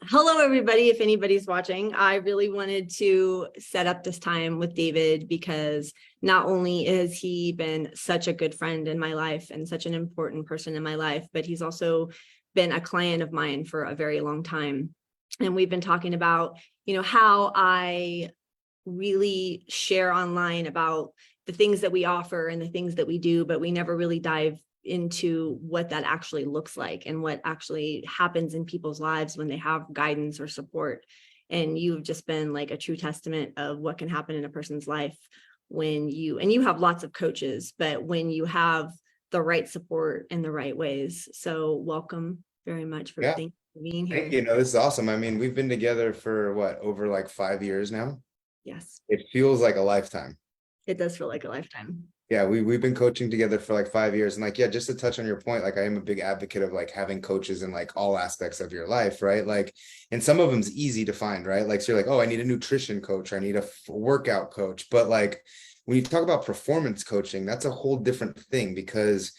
Hello, everybody. If anybody's watching, I really wanted to set up this time with David because not only has he been such a good friend in my life and such an important person in my life, but he's also been a client of mine for a very long time. And we've been talking about, how I really share online about the things that we offer and the things that we do, but we never really dive into what that actually looks like and what actually happens in people's lives when they have guidance or support. And you've just been like a true testament of what can happen in a person's life when you have lots of coaches, but when you have the right support in the right ways. So welcome very much for being here. Thank you. This is awesome. I mean, we've been together for over like 5 years now. Yes. It feels like a lifetime. It does feel like a lifetime. Yeah, we've been coaching together for like 5 years. And just to touch on your point, I am a big advocate of having coaches in all aspects of your life, right? And some of them's easy to find, right? So you're like, oh, I need a nutrition coach, or I need a workout coach. But when you talk about performance coaching, that's a whole different thing because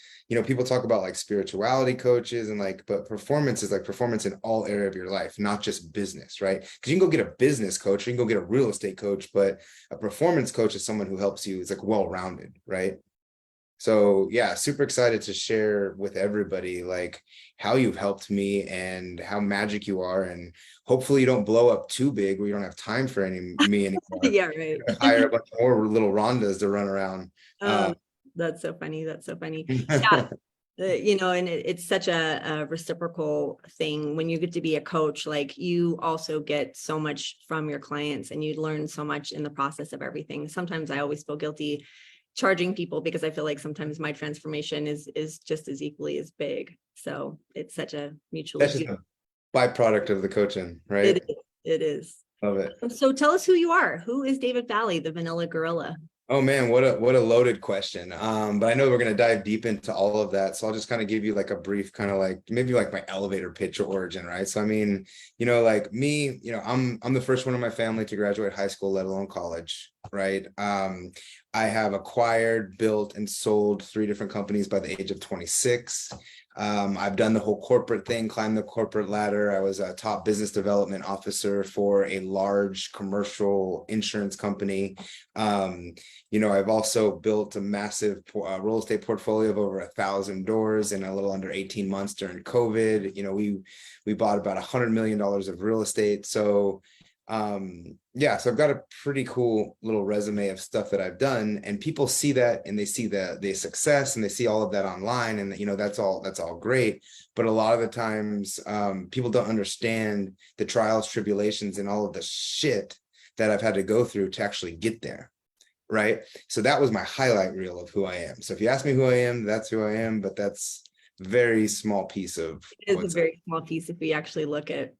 people talk about spirituality coaches but performance is performance in all area of your life, not just business, right? Because you can go get a business coach, or you can go get a real estate coach, but a performance coach is someone who helps you, is well-rounded, right? So yeah, super excited to share with everybody how you've helped me and how magic you are, and hopefully you don't blow up too big where you don't have time for me anymore. Yeah, right. Hire a bunch more little Rondas to run around. That's so funny. That's so funny. Yeah. And it's such a reciprocal thing when you get to be a coach. You also get so much from your clients and you learn so much in the process of everything. Sometimes I always feel guilty charging people because I feel like sometimes my transformation is just as equally as big. So it's such a mutually. That's just a byproduct of the coaching, right? It is. Love it. So tell us who you are. Who is David Bally, the Vanilla Gorilla? Oh man, what a loaded question. But I know we're going to dive deep into all of that. So I'll just kind of give you a brief kind of maybe my elevator pitch or origin, right? So I mean, me, I'm the first one in my family to graduate high school, let alone college, right? I have acquired, built, and sold 3 different companies by the age of 26. I've done the whole corporate thing, climbed the corporate ladder. I was a top business development officer for a large commercial insurance company. I've also built a massive real estate portfolio of over 1,000 doors in a little under 18 months during COVID. We bought about $100 million of real estate. So so I've got a pretty cool little resume of stuff that I've done, and people see that and they see the success and they see all of that online, and that's all great. But a lot of the times people don't understand the trials, tribulations, and all of the shit that I've had to go through to actually get there. Right. So that was my highlight reel of who I am. So if you ask me who I am, that's who I am, but that's a very small piece of it is a very small piece if we actually look at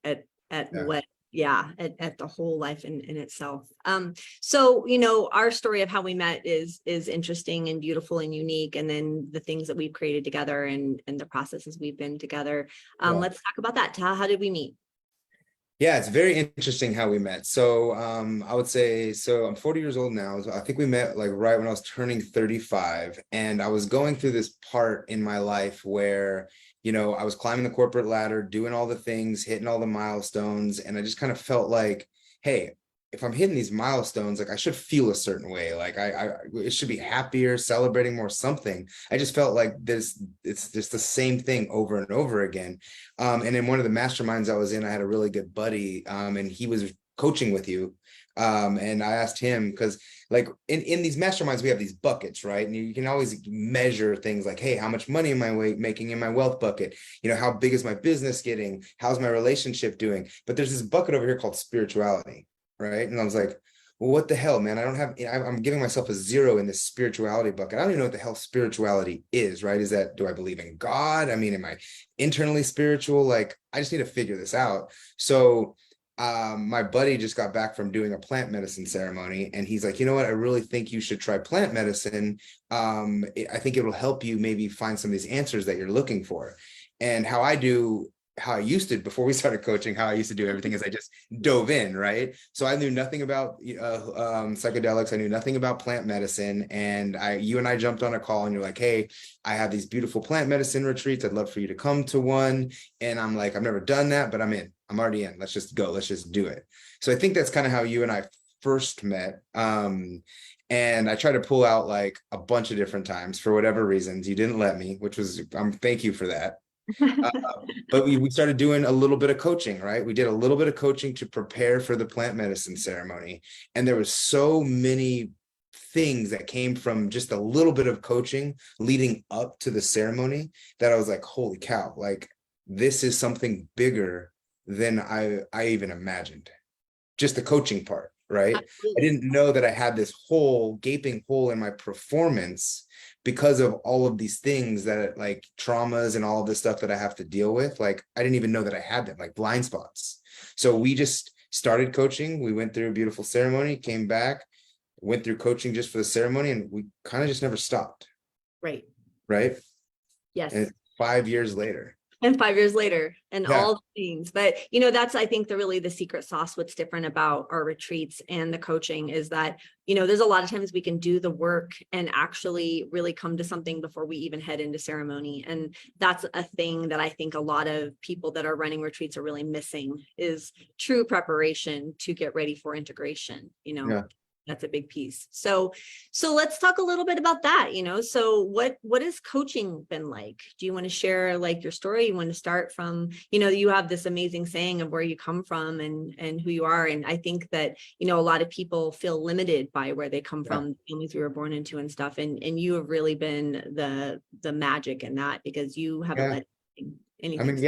what at the whole life in itself. So our story of how we met is interesting and beautiful and unique, and then the things that we've created together and the processes we've been together. Let's talk about that. How did we meet? Yeah, it's very interesting how we met. So I would say, so I'm 40 years old now. So I think we met right when I was turning 35. And I was going through this part in my life where, I was climbing the corporate ladder, doing all the things, hitting all the milestones. And I just kind of felt hey, if I'm hitting these milestones, I should feel a certain way. It should be happier, celebrating more, something. I just felt it's just the same thing over and over again. And in one of the masterminds I was in, I had a really good buddy, and he was coaching with you. And I asked him, because in these masterminds, we have these buckets, right? And you can always measure things hey, how much money am I making in my wealth bucket? How big is my business getting? How's my relationship doing? But there's this bucket over here called spirituality. Right. And I was like, well, what the hell, man? I'm giving myself a 0 in this spirituality bucket. I don't even know what the hell spirituality is, right? Do I believe in God? I mean, am I internally spiritual? I just need to figure this out. So my buddy just got back from doing a plant medicine ceremony, and he's like, you know what? I really think you should try plant medicine. I think it will help you maybe find some of these answers that you're looking for. And how I used to, before we started coaching, how I used to do everything is I just dove in, right? So I knew nothing about psychedelics. I knew nothing about plant medicine. And you and I jumped on a call, and you're like, hey, I have these beautiful plant medicine retreats. I'd love for you to come to one. And I'm like, I've never done that, but I'm in. I'm already in. Let's just go. Let's just do it. So I think that's kind of how you and I first met. And I tried to pull out like a bunch of different times for whatever reasons. You didn't let me, which was, thank you for that. Uh, but we started doing a little bit of coaching, right? We did a little bit of coaching to prepare for the plant medicine ceremony. And there was so many things that came from just a little bit of coaching leading up to the ceremony that I was like, holy cow, like this is something bigger than I even imagined. Just the coaching part, right? I Absolutely. didn't know that I had this whole gaping hole in my performance because of all of these things that like traumas and all of this stuff that I have to deal with. Like I didn't even know that I had them, like blind spots. So we just started coaching. We went through a beautiful ceremony, came back, went through coaching just for the ceremony, and we kind of just never stopped. Right. Right. Yes. And 5 years later. And 5 years later and Yeah. all the things. But, that's, I think, the secret sauce. What's different about our retreats and the coaching is that, there's a lot of times we can do the work and actually really come to something before we even head into ceremony. And that's a thing that I think a lot of people that are running retreats are really missing is true preparation to get ready for integration, Yeah. That's a big piece. So let's talk a little bit about that, so what has coaching been like? Do you want to share like your story? You want to start from, you have this amazing saying of where you come from and who you are. And I think that, a lot of people feel limited by where they come from, the families we were born into and stuff. And you have really been the magic in that because you haven't let anything.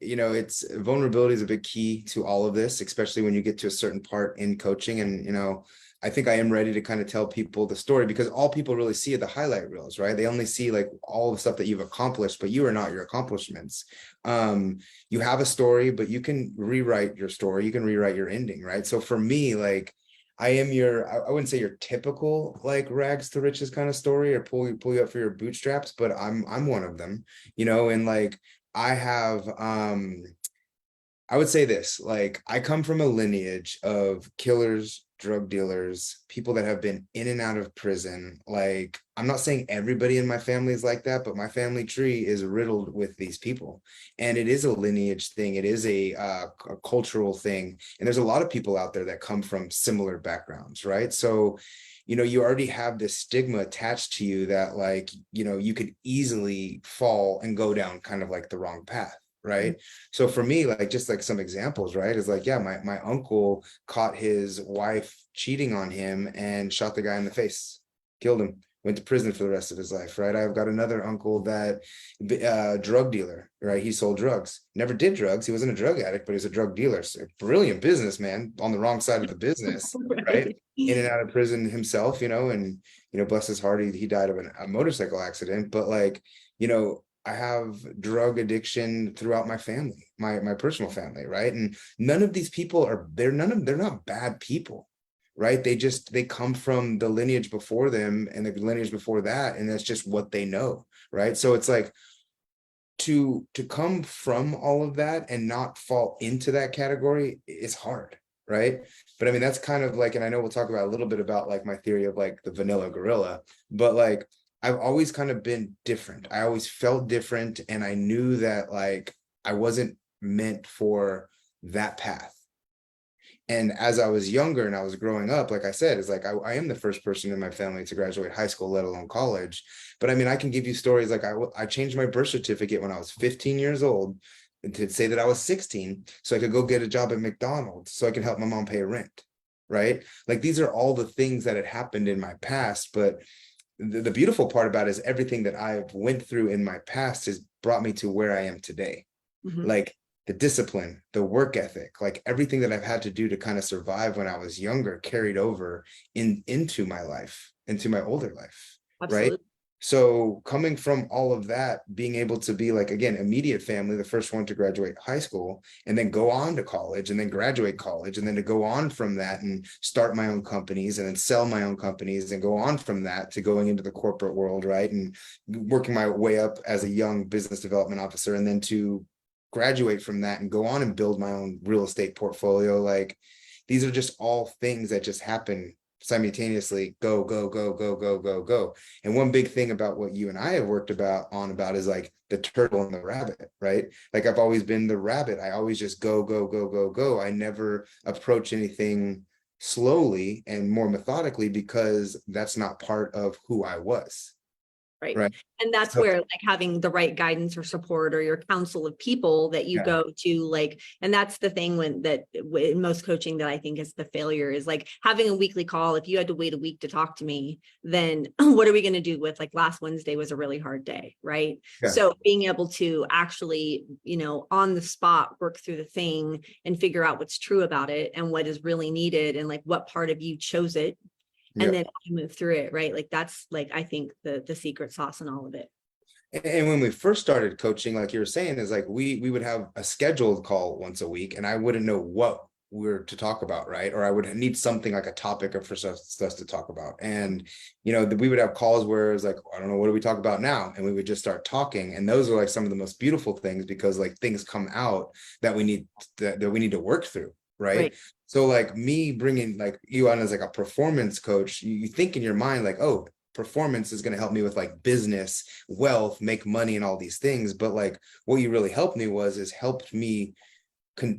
It's vulnerability is a big key to all of this, especially when you get to a certain part in coaching. And, I think I am ready to kind of tell people the story because all people really see are the highlight reels, right? They only see like all the stuff that you've accomplished, but you are not your accomplishments. You have a story, but you can rewrite your story. You can rewrite your ending, right? So for me, like, I am I wouldn't say your typical like rags to riches kind of story or pull you up for your bootstraps, but I'm one of them, and like I have I would say this, like I come from a lineage of killers, drug dealers, people that have been in and out of prison. Like I'm not saying everybody in my family is like that, but my family tree is riddled with these people. And it is a lineage thing. It is a cultural thing. And there's a lot of people out there that come from similar backgrounds, right? So, you already have this stigma attached to you that like, you could easily fall and go down kind of like the wrong path. Right. So for me, like just like some examples, right, is like, yeah, my uncle caught his wife cheating on him and shot the guy in the face, killed him, went to prison for the rest of his life. Right. I've got another uncle that drug dealer, right? He sold drugs, never did drugs. He wasn't a drug addict, but he was a drug dealer. So a brilliant businessman on the wrong side of the business, right? In and out of prison himself, and, bless his heart, he died of a motorcycle accident. But like, I have drug addiction throughout my family, my personal family, right? And none of these people they're not bad people, right? They come from the lineage before them and the lineage before that, and that's just what they know, right? So it's like to come from all of that and not fall into that category is hard, right? But I mean, that's kind of like, and I know we'll talk about a little bit about like my theory of like the vanilla gorilla, but like I've always kind of been different. I always felt different. And I knew that like I wasn't meant for that path. And as I was younger and I was growing up, like I said, it's like I am the first person in my family to graduate high school, let alone college. But I mean, I can give you stories like I changed my birth certificate when I was 15 years old to say that I was 16 so I could go get a job at McDonald's so I could help my mom pay rent. Right. Like these are all the things that had happened in my past. But the beautiful part about it is everything that I've went through in my past has brought me to where I am today. Like the discipline, the work ethic, like everything that I've had to do to kind of survive when I was younger carried over into my life, into my older life. Absolutely. Right. So coming from all of that, being able to be like, again, immediate family, the first one to graduate high school and then go on to college and then graduate college and then to go on from that and start my own companies and then sell my own companies and go on from that to going into the corporate world, right? And working my way up as a young business development officer and then to graduate from that and go on and build my own real estate portfolio. Like these are just all things that just happen simultaneously go, go, go, go, go, go, go. And one big thing about what you and I have worked about is like the turtle and the rabbit, right? Like I've always been the rabbit. I always just go, go, go, go, go. I never approach anything slowly and more methodically because that's not part of who I was. Right. Right. And that's So, where like having the right guidance or support or your council of people that you yeah. go to, like, and that's the thing in most coaching that I think is the failure is like having a weekly call. If you had to wait a week to talk to me, then what are we going to do with like last Wednesday was a really hard day. Right. Yeah. So being able to actually, on the spot, work through the thing and figure out what's true about it and what is really needed and like what part of you chose it. And then you move through it, right? Like that's like, I think the secret sauce in all of it. And when we first started coaching, like you were saying, is like we would have a scheduled call once a week, and I wouldn't know what we were to talk about, right? Or I would need something like a topic for us to talk about. And we would have calls where it was like, I don't know, what do we talk about now? And we would just start talking. And those are like some of the most beautiful things because like things come out that we need to work through. Right. So like me bringing like you on as like a performance coach, you think in your mind like, oh, performance is going to help me with like business, wealth, make money and all these things. But like what you really helped me is helped me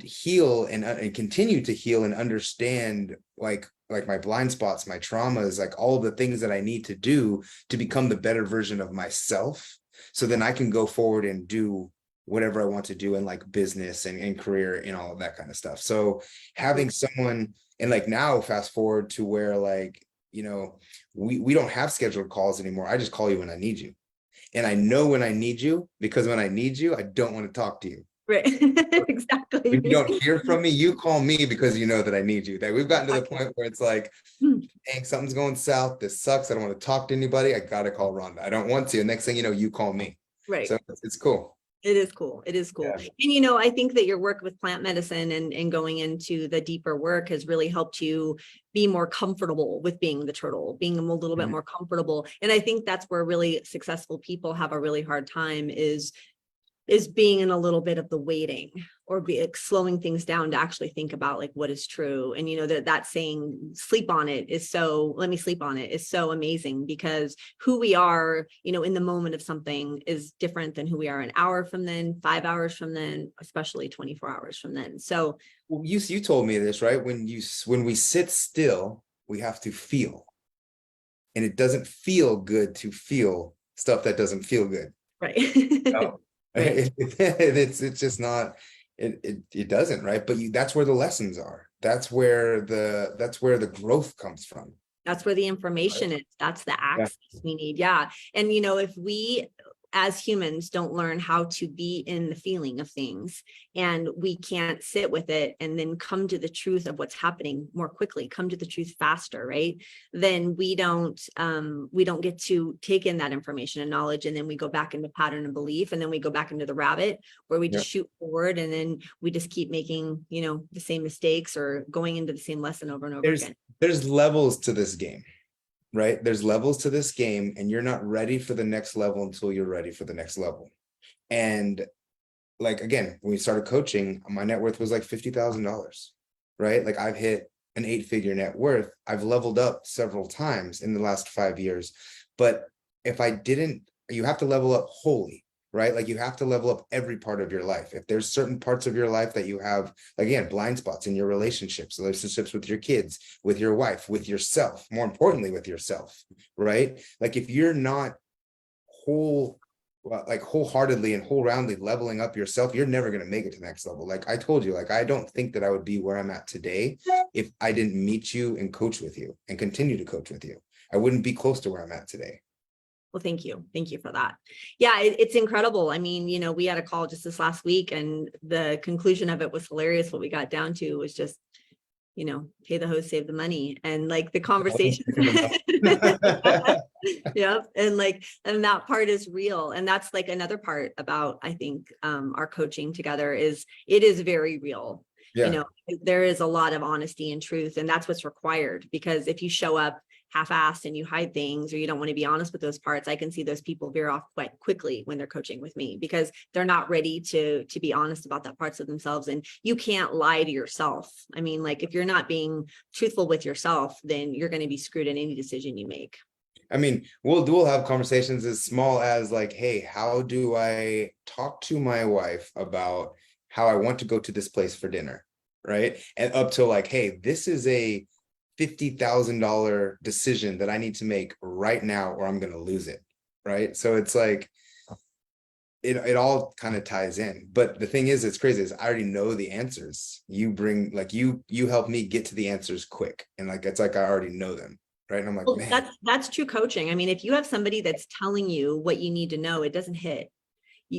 heal and continue to heal and understand like my blind spots, my traumas, like all of the things that I need to do to become the better version of myself. So then I can go forward and do whatever I want to do in like business and career and all of that kind of stuff. So having someone, and like now fast forward to where like, we don't have scheduled calls anymore. I just call you when I need you. And I know when I need you, because when I need you, I don't want to talk to you. Right. Exactly. When you don't hear from me, you call me because you know that I need you. That we've gotten to the point where it's like, dang, something's going south. This sucks. I don't want to talk to anybody. I got to call Rhonda. I don't want to. And next thing you know, you call me. Right. So it's cool. It is cool. It is cool. Yeah. And, I think that your work with plant medicine and going into the deeper work has really helped you be more comfortable with being the turtle, being a little bit more comfortable. And I think that's where really successful people have a really hard time is being in a little bit of the waiting or slowing things down to actually think about like what is true. And, that saying sleep on it let me sleep on it is so amazing because who we are, in the moment of something is different than who we are an hour from then, 5 hours from then, especially 24 hours from then. So you told me this, right? When we sit still, we have to feel, and it doesn't feel good to feel stuff that doesn't feel good. Right. No. Right. It's just not, it doesn't, right? But that's where the lessons are. That's where the growth comes from. That's where the information is. That's the access we need. Yeah. And, if we as humans don't learn how to be in the feeling of things and we can't sit with it and then come to the truth of what's happening more quickly, come to the truth faster, right? Then we don't get to take in that information and knowledge. And then we go back into pattern and belief. And then we go back into the rabbit where we just shoot forward. And then we just keep making, the same mistakes or going into the same lesson over and over again. There's levels to this game. Right? There's levels to this game, and you're not ready for the next level until you're ready for the next level. And like, again, when we started coaching, my net worth was like $50,000, right? Like I've hit an 8-figure net worth. I've leveled up several times in the last 5 years. But if I didn't, you have to level up wholly, right? Like you have to level up every part of your life. If there's certain parts of your life that you have, again, blind spots in your relationships with your kids, with your wife, with yourself, more importantly, with yourself, right? Like if you're not wholeheartedly and whole-roundedly leveling up yourself, you're never going to make it to the next level. Like I told you, like, I don't think that I would be where I'm at today if I didn't meet you and coach with you and continue to coach with you. I wouldn't be close to where I'm at today. Well, thank you. Thank you for that. Yeah, it's incredible. I mean, we had a call just this last week and the conclusion of it was hilarious. What we got down to was just, pay the host, save the money. And like the conversation. Yeah. And that part is real. And that's like another part about, I think, our coaching together is it is very real. Yeah. There is a lot of honesty and truth, and that's what's required, because if you show up half-assed and you hide things, or you don't want to be honest with those parts, I can see those people veer off quite quickly when they're coaching with me, because they're not ready to be honest about that parts of themselves. And you can't lie to yourself. I mean, like, if you're not being truthful with yourself, then you're going to be screwed in any decision you make. I mean, we'll have conversations as small as like, hey, how do I talk to my wife about how I want to go to this place for dinner, right? And up to like, hey, this is a $50,000 decision that I need to make right now, or I'm going to lose it, right? So it's like, it all kind of ties in. But the thing is, it's crazy, is I already know the answers. You bring, like, you help me get to the answers quick, and like, it's like I already know them. Right. And I'm like, Well, man, that's true coaching. I mean, if you have somebody that's telling you what you need to know, it doesn't hit.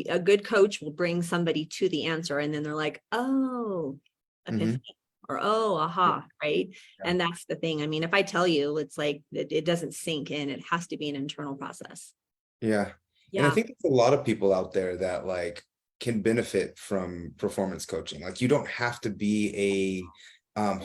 A good coach will bring somebody to the answer, and then they're like, oh, epiphany, or oh, aha, right? Yeah. And that's the thing. I mean, if I tell you, it's like, it doesn't sink in. It has to be an internal process. Yeah. And I think there's a lot of people out there that like can benefit from performance coaching. Like, you don't have to be a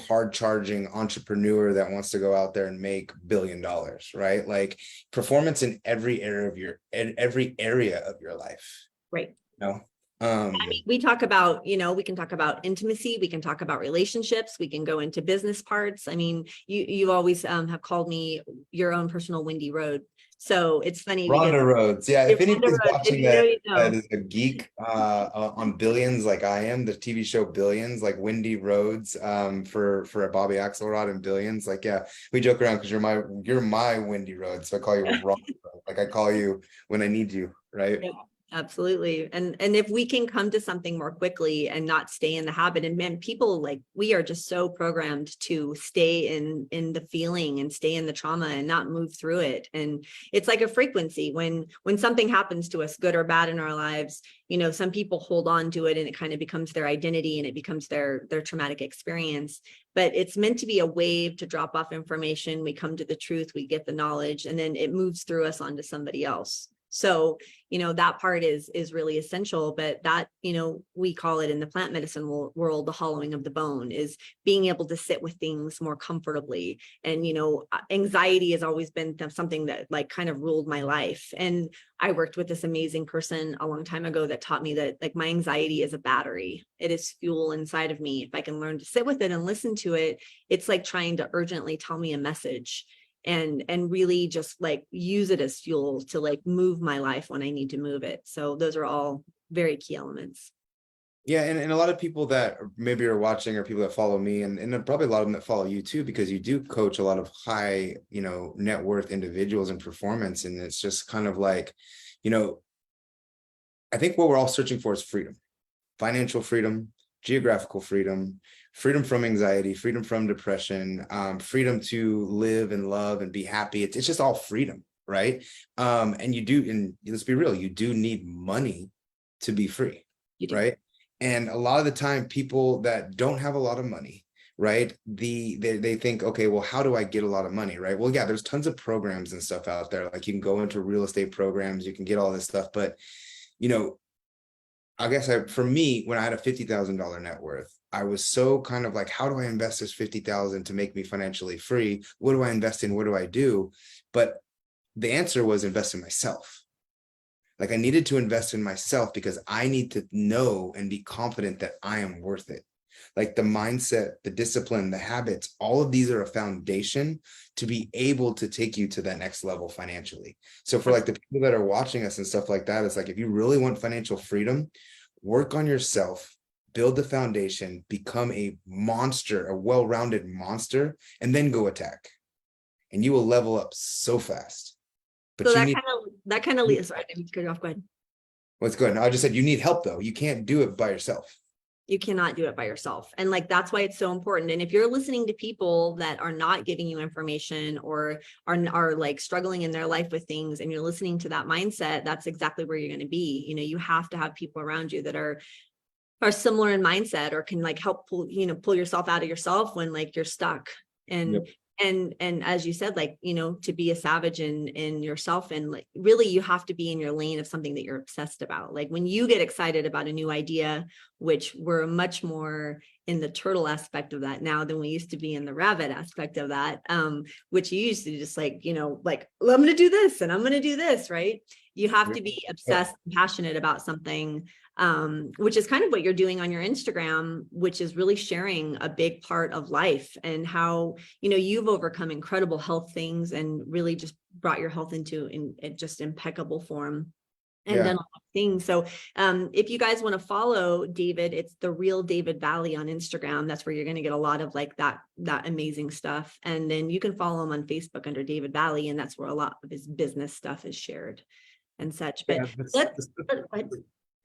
hard charging entrepreneur that wants to go out there and make $1 billion, right? Like, performance in every area of your life. Right. You know? I mean, we talk about, we can talk about intimacy, we can talk about relationships, we can go into business parts. I mean, you always have called me your own personal windy road. So it's funny. Rhonda Rhodes. Yeah. If anybody's Rhodes, watching that is a geek on Billions, like I am, the TV show Billions, like Wendy Rhodes, for Bobby Axelrod and Billions. Like, yeah, we joke around because you're my Wendy Rhodes. So I call you Rhonda. Like, I call you when I need you, right? Yeah. Absolutely. And if we can come to something more quickly and not stay in the habit, and man, people, like, we are just so programmed to stay in the feeling and stay in the trauma and not move through it. And it's like a frequency. When something happens to us, good or bad, in our lives, some people hold on to it and it kind of becomes their identity and it becomes their traumatic experience. But it's meant to be a wave to drop off information. We come to the truth, we get the knowledge, and then it moves through us onto somebody else. So, that part is really essential, but that, we call it in the plant medicine world, the hollowing of the bone, is being able to sit with things more comfortably. And, anxiety has always been something that like kind of ruled my life. And I worked with this amazing person a long time ago that taught me that, like, my anxiety is a battery. It is fuel inside of me. If I can learn to sit with it and listen to it, it's like trying to urgently tell me a message. And really just like use it as fuel to like move my life when I need to move it. So those are all very key elements. Yeah, and a lot of people that maybe are watching, or people that follow me, and probably a lot of them that follow you too, because you do coach a lot of high, net worth individuals in performance. And it's just kind of like, I think what we're all searching for is freedom, financial freedom, geographical freedom, freedom from anxiety, freedom from depression, freedom to live and love and be happy. It's just all freedom, right? And let's be real, you do need money to be free, right? And a lot of the time, people that don't have a lot of money, right, they think, okay, well, how do I get a lot of money, right? Well, yeah, there's tons of programs and stuff out there. Like, you can go into real estate programs, you can get all this stuff, but I guess for me, when I had a $50,000 net worth, I was so kind of like, how do I invest this $50,000 to make me financially free? What do I invest in? What do I do? But the answer was invest in myself. Like, I needed to invest in myself because I need to know and be confident that I am worth it. Like, the mindset, the discipline, the habits, all of these are a foundation to be able to take you to that next level financially. So for like the people that are watching us and stuff like that, it's like, if you really want financial freedom, work on yourself, build the foundation, become a monster, a well-rounded monster, and then go attack. And you will level up so fast. But so that kind of leads. Sorry, I need to cut you off. Go ahead. What's good? I just said you need help though. You can't do it by yourself. You cannot do it by yourself. And like, that's why it's so important. And if you're listening to people that are not giving you information, or are like struggling in their life with things, and you're listening to that mindset, that's exactly where you're going to be. You have to have people around you that are similar in mindset, or can like help pull yourself out of yourself when like you're stuck. And And as you said, like, you know, to be a savage in yourself, and like really you have to be in your lane of something that you're obsessed about. Like when you get excited about a new idea, which we're much more in the turtle aspect of that now than we used to be in the rabbit aspect of that, which you used to just like, you know, like, well, I'm going to do this and I'm going to do this, right? You have to be obsessed and passionate about something, which is kind of what you're doing on your Instagram, which is really sharing a big part of life and how, you know, you've overcome incredible health things and really just brought your health into in just impeccable form and done a lot of things. So if you guys want to follow David, it's The Real David Valley on Instagram. That's where you're going to get a lot of like that amazing stuff. And then you can follow him on Facebook under David Valley, and that's where a lot of his business stuff is shared and such. But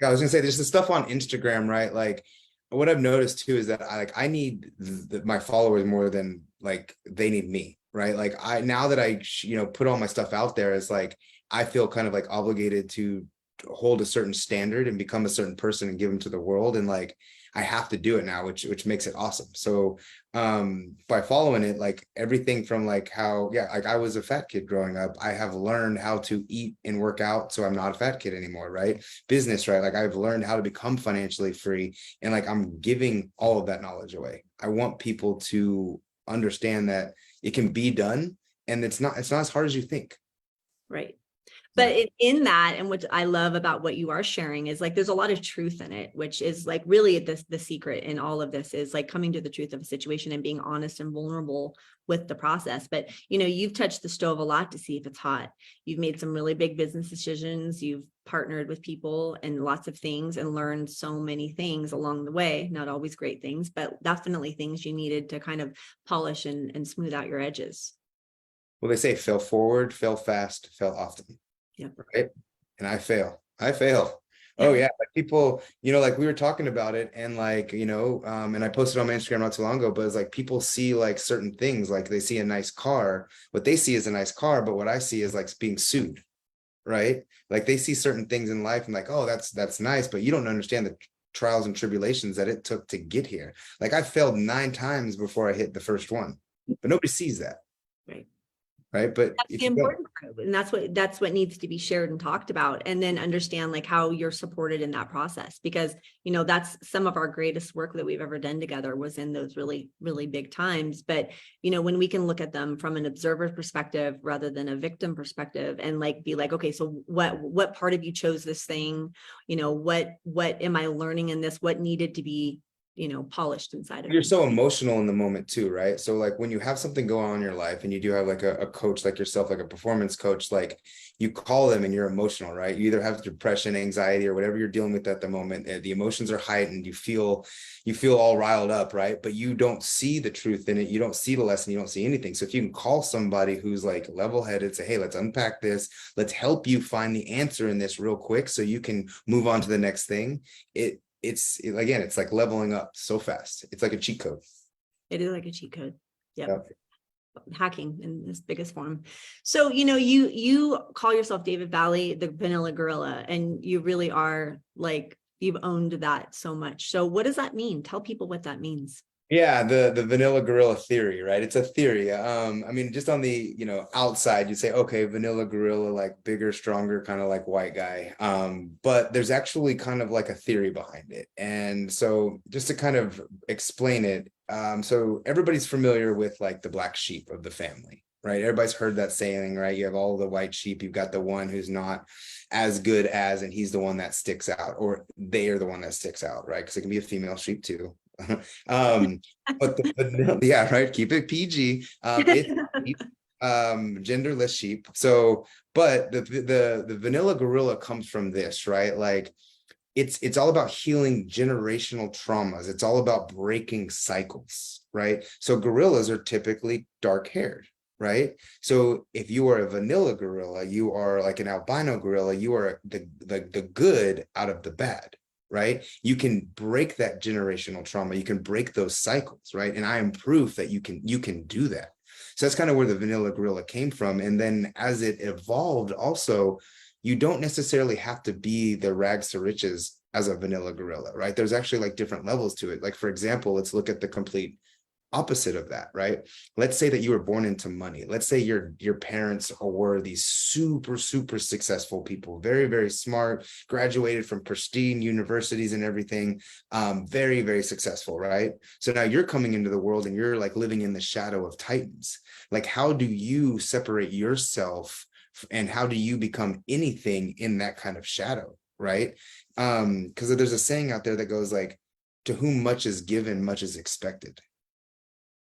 I was gonna say there's the stuff on Instagram, right? Like what I've noticed too is that I need my followers more than like they need me, right? Like now that I put all my stuff out there, it's like I feel kind of like obligated to hold a certain standard and become a certain person and give them to the world, and like I have to do it now, which makes it awesome. So by following it, like everything from like how, like I was a fat kid growing up, I have learned how to eat and work out so I'm not a fat kid anymore, right? Business, right? Like I've learned how to become financially free, and like I'm giving all of that knowledge away. I want people to understand that it can be done, and it's not as hard as you think. Right. But in that, and what I love about what you are sharing is like, there's a lot of truth in it, which is like really the secret in all of this is like coming to the truth of a situation and being honest and vulnerable with the process. But, you know, you've touched the stove a lot to see if it's hot. You've made some really big business decisions. You've partnered with people and lots of things and learned so many things along the way, not always great things, but definitely things you needed to kind of polish and smooth out your edges. Well, they say fail forward, fail fast, fail often. Yep. Right. And I fail. Oh yeah. Like people, like we were talking about it, and like, and I posted on my Instagram not too long ago, but it's like people see like certain things, like they see a nice car, what they see is a nice car, but what I see is like being sued. Right. Like they see certain things in life and like, oh, that's nice, but you don't understand the trials and tribulations that it took to get here. Like I failed 9 times before I hit the first one, but nobody sees that. Right. But that's the important part, and that's what needs to be shared and talked about, and then understand like how you're supported in that process, because that's some of our greatest work that we've ever done together was in those really, really big times. But when we can look at them from an observer perspective rather than a victim perspective, and like be like, okay, so what part of you chose this thing? What am I learning in this? What needed to be polished inside of you're so emotional in the moment too, right? So like when you have something going on in your life and you do have like a coach like yourself, like a performance coach, like you call them and you're emotional, right? You either have depression, anxiety, or whatever you're dealing with at the moment. The emotions are heightened. You feel all riled up, right? But you don't see the truth in it. You don't see the lesson. You don't see anything. So if you can call somebody who's like level-headed, say, hey, let's unpack this. Let's help you find the answer in this real quick so you can move on to the next thing. It's like leveling up so fast. It's like a cheat code. It is like a cheat code. Yep. Hacking in its biggest form. So, you call yourself David Valley, the vanilla gorilla, and you really are like, you've owned that so much. So what does that mean? Tell people what that means. Yeah, the vanilla gorilla theory, right? It's a theory. I mean, just on the, outside, you'd say, okay, vanilla gorilla, like bigger, stronger, kind of like white guy. But there's actually kind of like a theory behind it. And so just to kind of explain it, so everybody's familiar with like the black sheep of the family, right? Everybody's heard that saying, right? You have all the white sheep, you've got the one who's not as good as, and he's the one that sticks out, or they are the one that sticks out, right? Because it can be a female sheep too. But yeah, right, keep it PG. It's genderless sheep. So but the vanilla gorilla comes from this, right? Like it's all about healing generational traumas. It's all about breaking cycles, right? So gorillas are typically dark haired, right? So if you are a vanilla gorilla, you are like an albino gorilla, you are the good out of the bad, right? You can break that generational trauma. You can break those cycles, right? And I am proof that you can do that. So that's kind of where the vanilla gorilla came from. And then as it evolved, also, you don't necessarily have to be the rags to riches as a vanilla gorilla, right? There's actually like different levels to it. Like, for example, let's look at the complete opposite of that, right? Let's say that you were born into money. Let's say your parents were these super, super successful people, very, very smart, graduated from pristine universities and everything, very, very successful, right? So now you're coming into the world and you're like living in the shadow of titans. Like, how do you separate yourself and how do you become anything in that kind of shadow, right? Because there's a saying out there that goes like, to whom much is given, much is expected.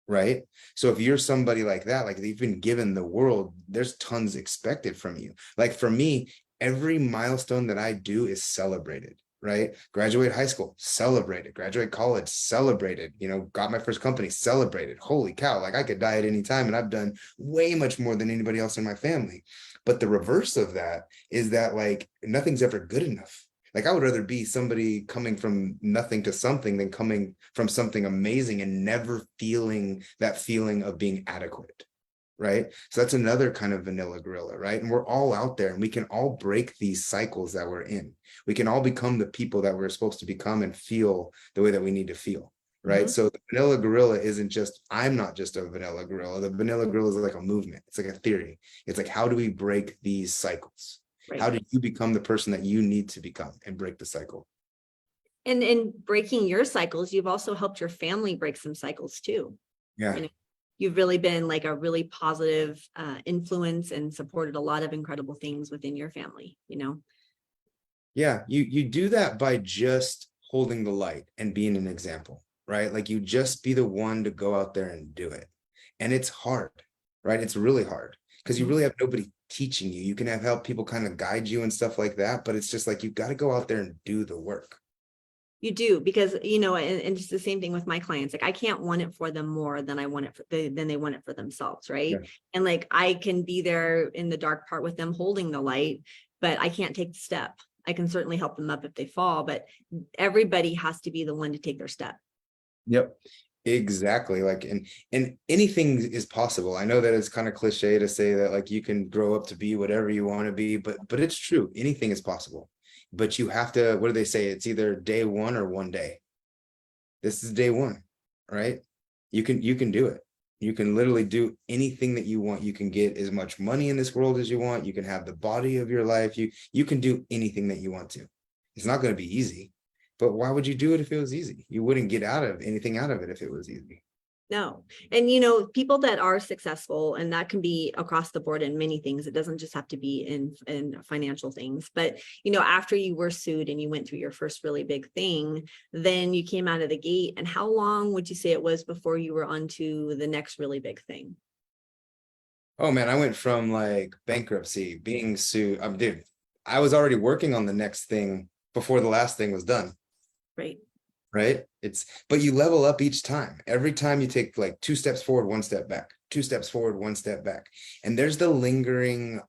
Right. So if you're somebody like that, like you've been given the world, there's tons expected from you. Like for me, every milestone that I do is celebrated, right? Graduate high school, celebrated. Graduate college, celebrated. You know, got my first company, celebrated. Holy cow, like I could die at any time and I've done way much more than anybody else in my family. But the reverse of that is that like nothing's ever good enough. Like I would rather be somebody coming from nothing to something than coming from something amazing and never feeling that feeling of being adequate, right? So that's another kind of vanilla gorilla, right? And we're all out there and we can all break these cycles that we're in. We can all become the people that we're supposed to become and feel the way that we need to feel, right? Mhm. So the vanilla gorilla isn't just, I'm not just a vanilla gorilla. The vanilla gorilla is like a movement. It's like a theory. It's like, how do we break these cycles? How Right. do you become the person that you need to become and break the cycle? And in breaking your cycles, you've also helped your family break some cycles too. Yeah. You know, you've really been like a really positive influence and supported a lot of incredible things within your family, you know? Yeah. You do that by just holding the light and being an example, right? Like you just be the one to go out there and do it. And it's hard, right? It's really hard because you Mhm. really have nobody teaching you. You can have help people kind of guide you and stuff like that, but it's just like you got to go out there and do the work. You do, because, you know, and it's the same thing with my clients. Like I can't want it for them more than I want it for than they want it for themselves. Right. Yeah. And like I can be there in the dark part with them holding the light, but I can't take the step. I can certainly help them up if they fall, but everybody has to be the one to take their step. Yep. Exactly. Like, and anything is possible. I know that it's kind of cliche to say that like you can grow up to be whatever you want to be, but it's true. Anything is possible. But you have to, what do they say? It's either day one or one day. This is day one, right? You can do it. You can literally do anything that you want. You can get as much money in this world as you want. You can have the body of your life. You can do anything that you want to. It's not going to be easy, but why would you do it if it was easy? You wouldn't get out of anything out of it if it was easy. No. And, you know, people that are successful, and that can be across the board in many things. It doesn't just have to be in financial things, but, you know, after you were sued and you went through your first really big thing, then you came out of the gate. And how long would you say it was before you were on to the next really big thing? Oh man, I went from like bankruptcy, being sued. Dude, I was already working on the next thing before the last thing was done. Right. Right? But you level up each time. Every time you take like 2 steps forward, 1 step back, 2 steps forward, 1 step back. And there's the lingering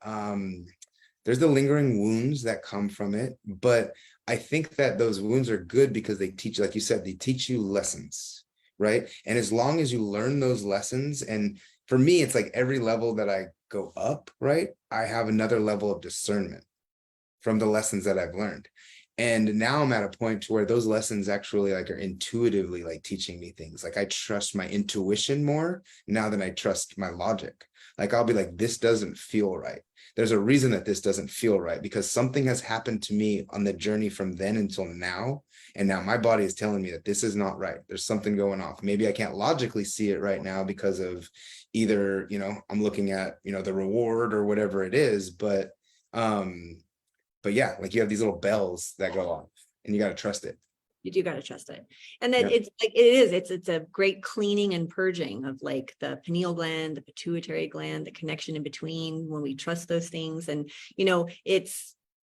wounds that come from it. But I think that those wounds are good because they teach, like you said, they teach you lessons, right? And as long as you learn those lessons, and for me, it's like every level that I go up, right? I have another level of discernment from the lessons that I've learned. And now I'm at a point to where those lessons actually like are intuitively like teaching me things. Like I trust my intuition more now than I trust my logic. Like I'll be like, this doesn't feel right. There's a reason that this doesn't feel right because something has happened to me on the journey from then until now. And now my body is telling me that this is not right. There's something going off. Maybe I can't logically see it right now because of either, I'm looking at, the reward or whatever it is, but yeah, like you have these little bells that go off and you got to trust it. You do got to trust it. And that Yeah. it's like it's a great cleaning and purging of like the pineal gland, the pituitary gland, the connection in between when we trust those things. And,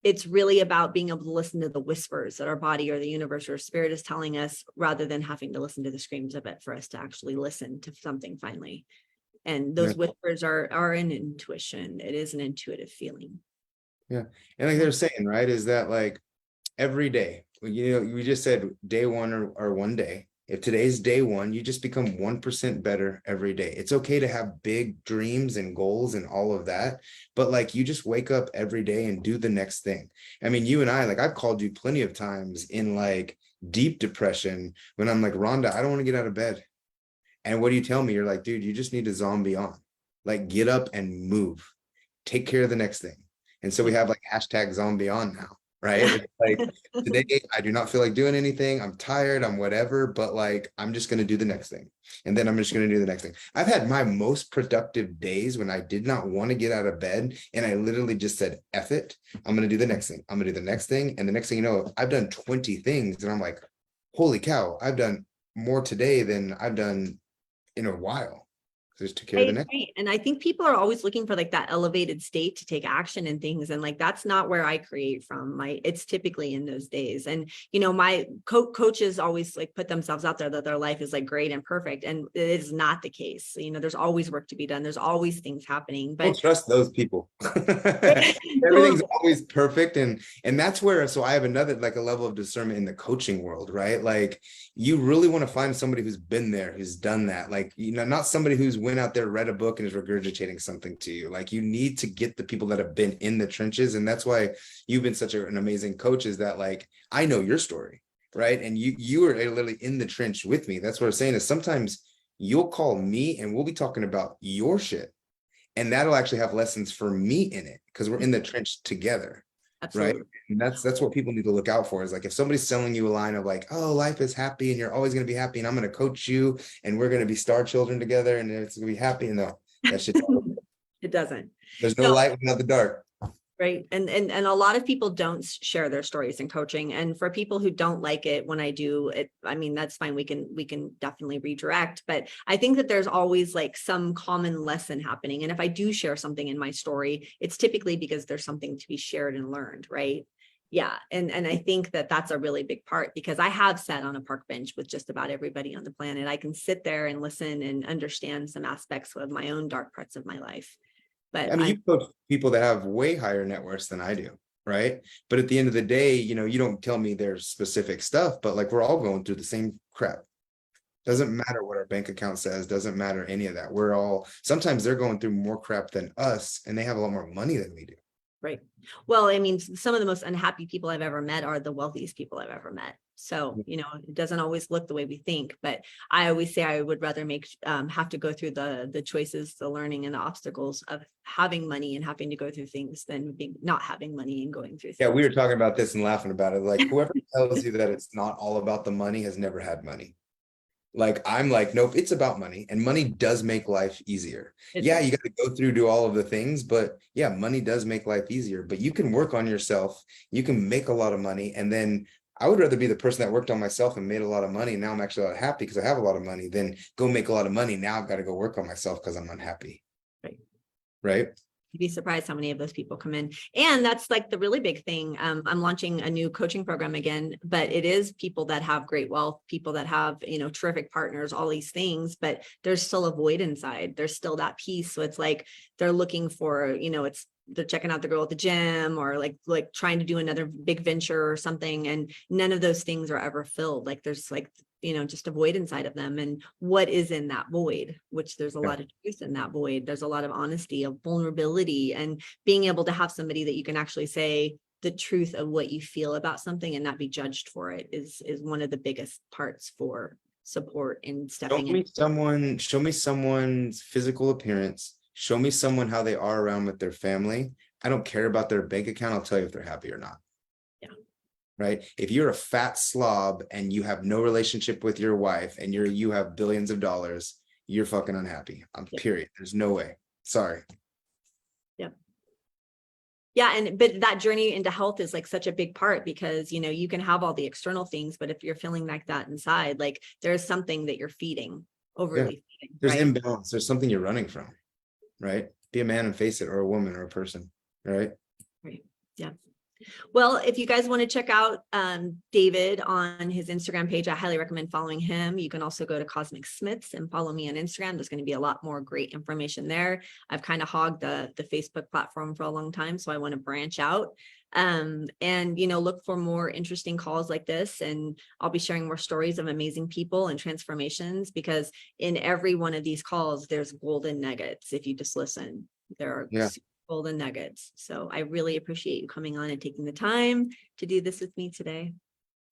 it's really about being able to listen to the whispers that our body or the universe or spirit is telling us rather than having to listen to the screams of it for us to actually listen to something finally. And Yeah. those whispers are an intuition. It is an intuitive feeling. Yeah. And like they're saying, right, is that like every day, we just said day one or one day. If today's day one, you just become 1% better every day. It's okay to have big dreams and goals and all of that, but like you just wake up every day and do the next thing. I mean, you and I, like I've called you plenty of times in like deep depression when I'm like, Rhonda, I don't want to get out of bed. And what do you tell me? You're like, dude, you just need to zombie on. Like, get up and move. Take care of the next thing. And so we have like hashtag zombie on now, right? It's like, today I do not feel like doing anything. I'm tired. I'm whatever, but like, I'm just going to do the next thing. And then I'm just going to do the next thing. I've had my most productive days when I did not want to get out of bed. And I literally just said, F it. I'm going to do the next thing. I'm going to do the next thing. And the next thing you know, I've done 20 things. And I'm like, holy cow, I've done more today than I've done in a while. Just took care of the next. Right. And I think people are always looking for like that elevated state to take action and things. And like, that's not where I create from. It's typically in those days. And, you know, my coaches always like put themselves out there that their life is like great and perfect. And it is not the case. You know, there's always work to be done. There's always things happening, Don't but trust those people. Everything's always perfect. And that's where, so I have another, like a level of discernment in the coaching world, right? Like you really want to find somebody who's been there, who's done that. Like, you know, not somebody who's went out there, read a book and is regurgitating something to you. Like you need to get the people that have been in the trenches. And that's why you've been such an amazing coach, is that like, I know your story, right? And you are literally in the trench with me. That's what I'm saying, is sometimes you'll call me and we'll be talking about your shit. And that'll actually have lessons for me in it because we're in the trench together. absolutely. Right. And that's what people need to look out for, is like, if somebody's selling you a line of like, oh, life is happy and you're always going to be happy and I'm going to coach you and we're going to be star children together and it's going to be happy. And no, that shit, It doesn't. there's no No. light without the dark. Right. And a lot of people don't share their stories in coaching. And for people who don't like it when I do it, I mean, that's fine. We can definitely redirect. But I think that there's always like some common lesson happening. And if I do share something in my story, it's typically because there's something to be shared and learned. Right. Yeah. And I think that that's a really big part, because I have sat on a park bench with just about everybody on the planet. I can sit there and listen and understand some aspects of my own dark parts of my life. But I mean, you coach people that have way higher net worths than I do, right? But at the end of the day, you know, you don't tell me their specific stuff, but like we're all going through the same crap. Doesn't matter what our bank account says, doesn't matter any of that. We're all, sometimes they're going through more crap than us and they have a lot more money than we do. right. Well, I mean, some of the most unhappy people I've ever met are the wealthiest people I've ever met. So, you know, it doesn't always look the way we think, but I always say I would rather have to go through the choices, the learning and the obstacles of having money and having to go through things than not having money and going through things. Yeah, we were talking about this and laughing about it. Like whoever tells you that it's not all about the money has never had money. Like, I'm like, nope, it's about money, and money does make life easier. Yeah, you got to go through, do all of the things, but yeah, money does make life easier, but you can work on yourself. You can make a lot of money. And then I would rather be the person that worked on myself and made a lot of money. Now I'm actually a lot happy because I have a lot of money, than go make a lot of money. Now I've got to go work on myself because I'm unhappy. Right. Right. You'd be surprised how many of those people come in. And that's like the really big thing. I'm launching a new coaching program again, but it is people that have great wealth, people that have, you know, terrific partners, all these things, but there's still a void inside. There's still that piece. So it's like, they're looking for, you know, they're checking out the girl at the gym, or like trying to do another big venture or something. And none of those things are ever filled. Like there's like, you know, just a void inside of them. And what is in that void, which there's a lot of truth in that void. There's a lot of honesty, of vulnerability, and being able to have somebody that you can actually say the truth of what you feel about something and not be judged for it is one of the biggest parts for support in stepping in. Show me someone's physical appearance. Show me someone how they are around with their family. I don't care about their bank account. I'll tell you if they're happy or not. Yeah. Right. If you're a fat slob and you have no relationship with your wife and you have billions of dollars, you're fucking unhappy. Period. There's no way. Sorry. Yeah. Yeah. But that journey into health is like such a big part, because, you know, you can have all the external things, but if you're feeling like that inside, like there's something that you're feeding, overly feeding. There's right? imbalance. There's something you're running from. Right. Be a man and face it, or a woman or a person. Right. Right. Yeah. Well, if you guys want to check out David on his Instagram page, I highly recommend following him. You can also go to Cosmic Smiths and follow me on Instagram. There's going to be a lot more great information there. I've kind of hogged the Facebook platform for a long time, so I want to branch out and, you know, look for more interesting calls like this. And I'll be sharing more stories of amazing people and transformations, because in every one of these calls, there's golden nuggets. If you just listen, there are golden nuggets. So I really appreciate you coming on and taking the time to do this with me today.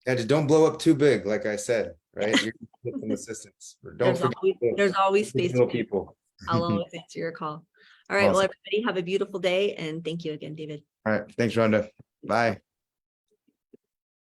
Yeah, just don't blow up too big. Like I said, right? You're gonna get some assistance. Don't forget There's always the space little for me. people. I'll always answer your call. All right, well, Awesome. everybody have a beautiful day and thank you again, David. All right. Thanks, Rhonda. Bye.